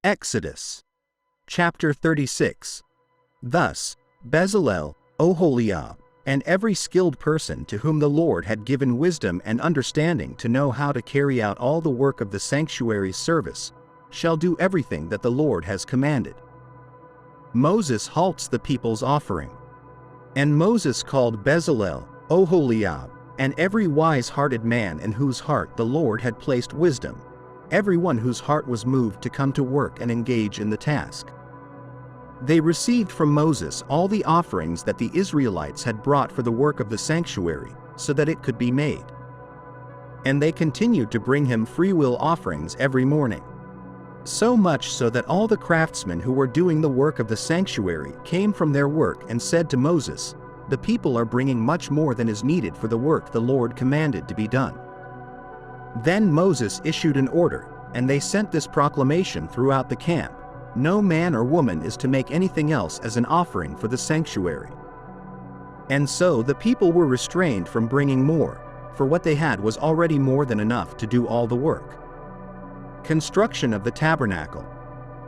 Exodus chapter 36. Thus, Bezalel, Oholiab, and every skilled person to whom the Lord had given wisdom and understanding to know how to carry out all the work of the sanctuary's service, shall do everything that the Lord has commanded. Moses halts the people's offering. And Moses called Bezalel, Oholiab, and every wise-hearted man in whose heart the Lord had placed wisdom, everyone whose heart was moved to come to work and engage in the task. They received from Moses all the offerings that the Israelites had brought for the work of the sanctuary, so that it could be made. And they continued to bring him freewill offerings every morning. So much so that all the craftsmen who were doing the work of the sanctuary came from their work and said to Moses, "The people are bringing much more than is needed for the work the Lord commanded to be done." Then Moses issued an order, and they sent this proclamation throughout the camp: "No man or woman is to make anything else as an offering for the sanctuary." And so the people were restrained from bringing more, for what they had was already more than enough to do all the work. Construction of the tabernacle.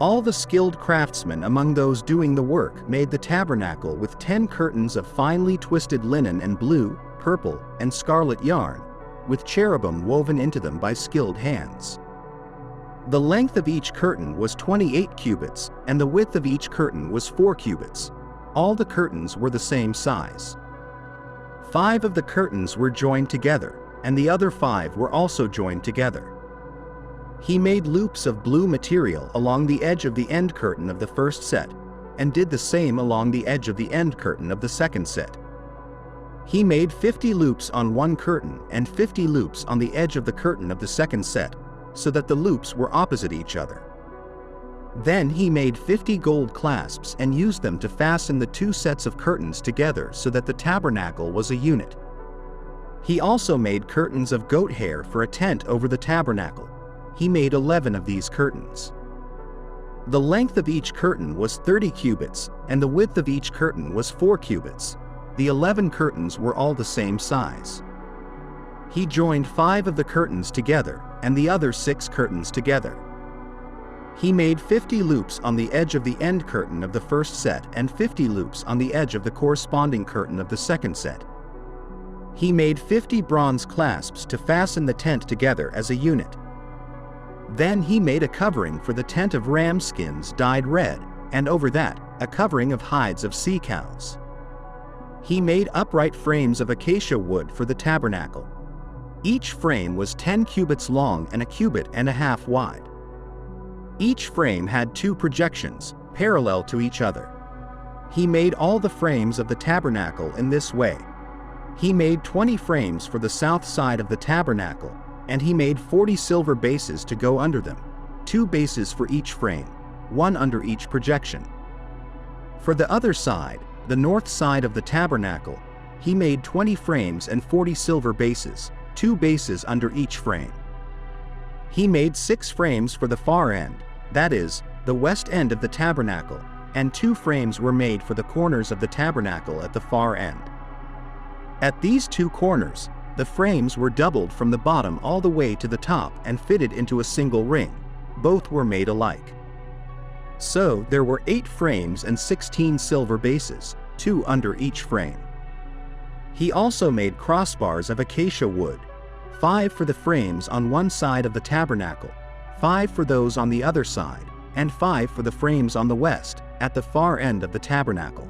All the skilled craftsmen among those doing the work made the tabernacle with 10 curtains of finely twisted linen and blue, purple, and scarlet yarn, with cherubim woven into them by skilled hands. The length of each curtain was 28 cubits, and the width of each curtain was 4 cubits. All the curtains were the same size. 5 of the curtains were joined together, and the other 5 were also joined together. He made loops of blue material along the edge of the end curtain of the first set, and did the same along the edge of the end curtain of the second set. He made 50 loops on one curtain and 50 loops on the edge of the curtain of the second set, so that the loops were opposite each other. Then he made 50 gold clasps and used them to fasten the 2 sets of curtains together so that the tabernacle was a unit. He also made curtains of goat hair for a tent over the tabernacle. He made 11 of these curtains. The length of each curtain was 30 cubits, and the width of each curtain was 4 cubits. The 11 curtains were all the same size. He joined 5 of the curtains together, and the other 6 curtains together. He made 50 loops on the edge of the end curtain of the first set and 50 loops on the edge of the corresponding curtain of the second set. He made 50 bronze clasps to fasten the tent together as a unit. Then he made a covering for the tent of ram skins dyed red, and over that, a covering of hides of sea cows. He made upright frames of acacia wood for the tabernacle. Each frame was 10 cubits long and a cubit and a half wide. Each frame had 2 projections, parallel to each other. He made all the frames of the tabernacle in this way. He made 20 frames for the south side of the tabernacle, and he made 40 silver bases to go under them, 2 bases for each frame, 1 under each projection. For the other side, the north side of the tabernacle, he made 20 frames and 40 silver bases, 2 bases under each frame. He made 6 frames for the far end, that is, the west end of the tabernacle, and 2 frames were made for the corners of the tabernacle at the far end. At these 2 corners, the frames were doubled from the bottom all the way to the top and fitted into a single ring. Both were made alike. So there were 8 frames and 16 silver bases, 2 under each frame. He also made crossbars of acacia wood, 5 for the frames on one side of the tabernacle, 5 for those on the other side, and 5 for the frames on the west, at the far end of the tabernacle.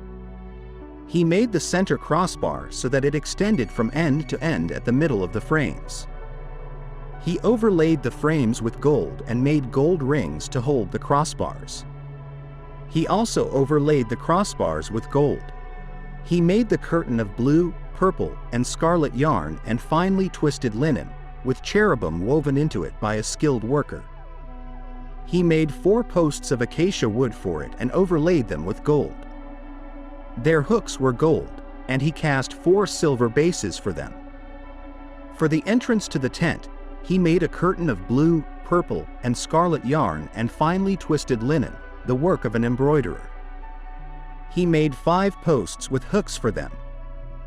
He made the center crossbar so that it extended from end to end at the middle of the frames. He overlaid the frames with gold and made gold rings to hold the crossbars. He also overlaid the crossbars with gold. He made the curtain of blue, purple, and scarlet yarn and finely twisted linen, with cherubim woven into it by a skilled worker. He made 4 posts of acacia wood for it and overlaid them with gold. Their hooks were gold, and he cast 4 silver bases for them. For the entrance to the tent, he made a curtain of blue, purple, and scarlet yarn and finely twisted linen, the work of an embroiderer. He made 5 posts with hooks for them.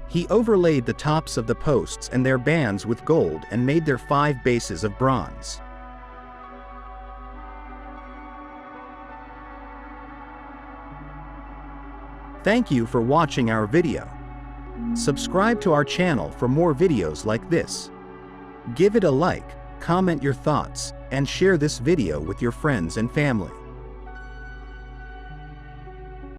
He overlaid the tops of the posts and their bands with gold and made their 5 bases of bronze. Thank you for watching our video. Subscribe to our channel for more videos like this. Give it a like, comment your thoughts, and share this video with your friends and family.